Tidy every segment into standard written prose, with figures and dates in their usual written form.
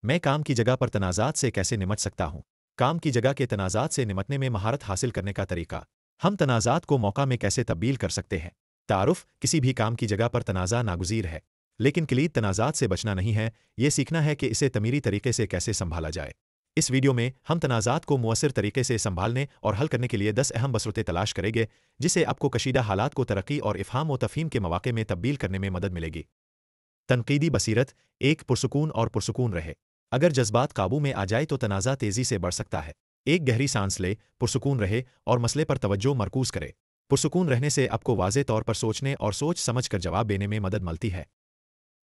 मैं काम की जगह पर तनाज़ात से कैसे निमट सकता हूँ? काम की जगह के तनाज़ात से निमटने में महारत हासिल करने का तरीका। हम तनाज़ात को मौका में कैसे तब्दील कर सकते हैं? तारुफ, किसी भी काम की जगह पर तनाज़ा नागुज़ीर है। लेकिन कलीद तनाज़ात से बचना नहीं है, ये सीखना है कि इसे तमीरी तरीके से कैसे संभाला जाए। इस वीडियो में हम तनाज़ात को मुअस्सिर तरीके से संभालने और हल करने के लिए 10 अहम बसरतें तलाश करेंगे, जिससे आपको कशीदा हालात को तरक्की और इफ़हाम व तफ़हीम के मौके में तब्दील करने में मदद मिलेगी। तनकीदी बसीरत। एक, पुरसुकून और पुरसुकून रहे। अगर जज्बात काबू में आ जाए तो तनाज़ा तेज़ी से बढ़ सकता है। एक, गहरी सांस ले, पुरसुकून रहे और मसले पर तवज्जो मरकूज़ करे। पुरसुकून रहने से आपको वाज़े तौर पर सोचने और सोच समझ कर जवाब देने में मदद मिलती है।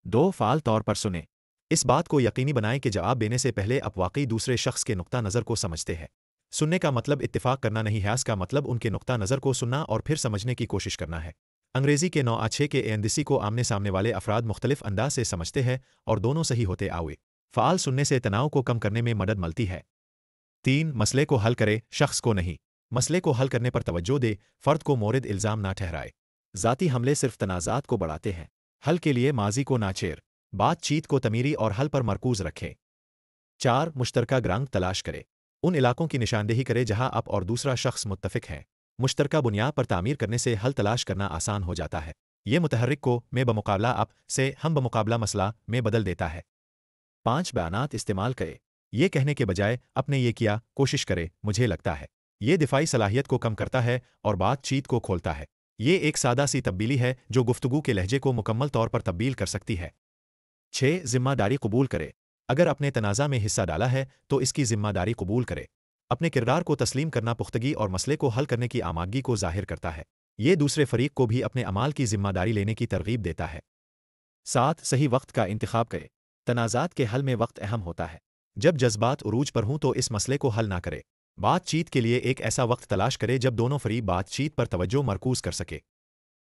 दो, फ़ाल तौर पर सुने। इस बात को यकीनी बनाएं कि जवाब देने से पहले आप वाकई दूसरे शख्स के नुक्ता नज़र को समझते हैं। सुनने का मतलब इत्तिफ़ाक करना नहीं है, इसका मतलब उनके नुक्ता नज़र को सुनना और फिर समझने की कोशिश करना है। अंग्रेज़ी के 9 के एंदिसी को आमने सामने वाले अफराद मुख्तलिफ अंदाज से समझते हैं और दोनों सही होते आए। फ़ाल सुनने से तनाव को कम करने में मदद मिलती है। 3, मसले को हल करे, शख्स को नहीं। मसले को हल करने पर तवज्जो दे, फ़र्द को मोरिद इल्ज़ाम ना ठहराए। ज़ाती हमले सिर्फ तनाज़ात को बढ़ाते हैं। हल के लिए माजी को ना छेड़, बातचीत को तमीरी और हल पर मरकूज़ रखें। 4, मुश्तरका ग्रांग तलाश करे। उन इलाकों की निशानदेही करे जहां आप और दूसरा शख्स मुत्तफ़िक हैं। मुश्तरका बुनियाद पर तामीर करने से हल तलाश करना आसान हो जाता है। ये मुतहर्रिक को मैं बमुकाबला आप से हम बमुकाबला मसला में बदल देता है। 5, बयानात इस्तेमाल करे। ये कहने के बजाय अपने ये किया, कोशिश करे, मुझे लगता है। ये दिफाई सलाहियत को कम करता है और बातचीत को खोलता है। ये एक सादा सी तब्दीली है जो गुफ्तगू के लहजे को मुकम्मल तौर पर तब्दील कर सकती है। 6, ज़िम्मेदारी कबूल करे। अगर अपने तनाज़ा में हिस्सा डाला है तो इसकी ज़िम्मेदारी कबूल करे। अपने किरदार को तस्लीम करना पुख्तगी और मसले को हल करने की आमादगी को ज़ाहिर करता है। ये दूसरे फरीक को भी अपने अमाल की ज़िम्मेदारी लेने की तरगीब देता है। 7, सही वक्त का इंतखाब करे। तनाज़ात के हल में वक्त अहम होता है। जब जज्बात उरूज पर हों तो इस मसले को हल ना करे। बातचीत के लिए एक ऐसा वक्त तलाश करे जब दोनों फरीक बातचीत पर तवज्जो मरकूज़ कर सके।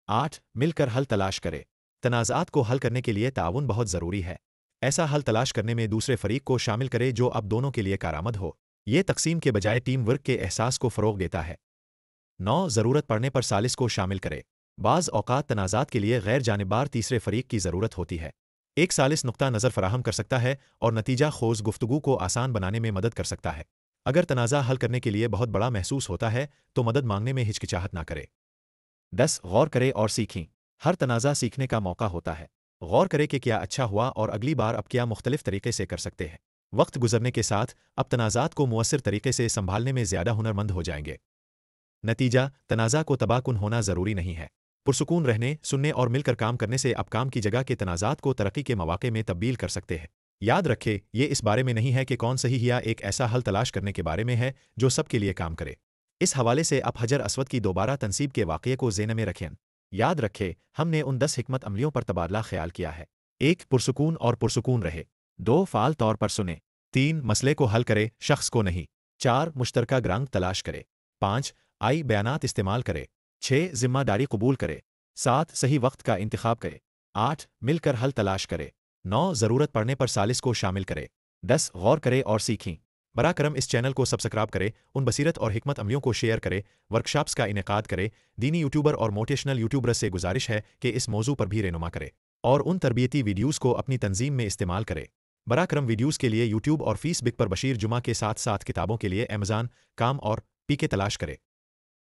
8, मिलकर हल तलाश करे। तनाज़ात को हल करने के लिए ताउन बहुत ज़रूरी है। ऐसा हल तलाश करने में दूसरे फरीक को शामिल करे जो अब दोनों के लिए कारआमद हो। ये तकसीम के बजाय टीम वर्क के एहसास को फ़रोग़ देता है। 9, ज़रूरत पड़ने पर सालिस को शामिल करे। बाज़ औक़ात तनाज़ात के लिए गैर जानिबार तीसरे फरीक की ज़रूरत होती है। एक सालिस नुक्ता नज़र फराहम कर सकता है और नतीजा खोज गुफ्तगू को आसान बनाने में मदद कर सकता है। अगर तनाज़ा हल करने के लिए बहुत बड़ा महसूस होता है तो मदद मांगने में हिचकिचाहट ना करे। 10, गौर करे और सीखें। हर तनाज़ा सीखने का मौका होता है। गौर करे कि क्या अच्छा हुआ और अगली बार अब क्या मुख्तलिफ तरीके से कर सकते हैं। वक्त गुजरने के साथ अब तनाज़ात को मुअस्सिर तरीके से संभालने में ज़्यादा हुनरमंद हो जाएंगे। नतीजा, तनाज़ा को तबाहकुन होना ज़रूरी नहीं है। पुरसुकून रहने, सुनने और मिलकर काम करने से आप काम की जगह के तनाज़ात को तरक्की के मौके में तब्दील कर सकते हैं। याद रखें, ये इस बारे में नहीं है कि कौन सही है, या एक ऐसा हल तलाश करने के बारे में है जो सबके लिए काम करे। इस हवाले से आप हजर अस्वद की दोबारा तनसीब के वाक़ये को ज़हन में रखें। याद रखें, हमने उन 10 हिकमत अमलियों पर तबादला ख्याल किया है। 1, पुरसुकून और पुरसुकून रहे। 2, फ़ाल तौर पर सुने। 3, मसले को हल करे, शख्स को नहीं। 4, मुश्तरका ग्रांग तलाश करे। 5, आई बयानात इस्तेमाल करे। 6, ज़िम्मेदारी कबूल करे। 7, सही वक्त का इंतखाब करे। 8, मिलकर हल तलाश करे। 9, ज़रूरत पड़ने पर सालिस को शामिल करे। 10, गौर करे और सीखें। बरा करम इस चैनल को सब्सक्राइब करे, उन बसीरत और हिकमत अमलियों को शेयर करे, वर्कशॉप्स का इनेकाद करे। दीनी यूट्यूबर और मोटिवेशनल यूट्यूबर से गुजारिश है कि इस मौजू पर भी रहनुमा करे और उन तरबियती वीडियोज़ को अपनी तंजीम में इस्तेमाल करे। बरा करम वीडियोज़ के लिए यूट्यूब और फेसबुक पर बशीर जुमा के साथ साथ किताबों के लिए अमेज़ान, काम और पीके तलाश करे।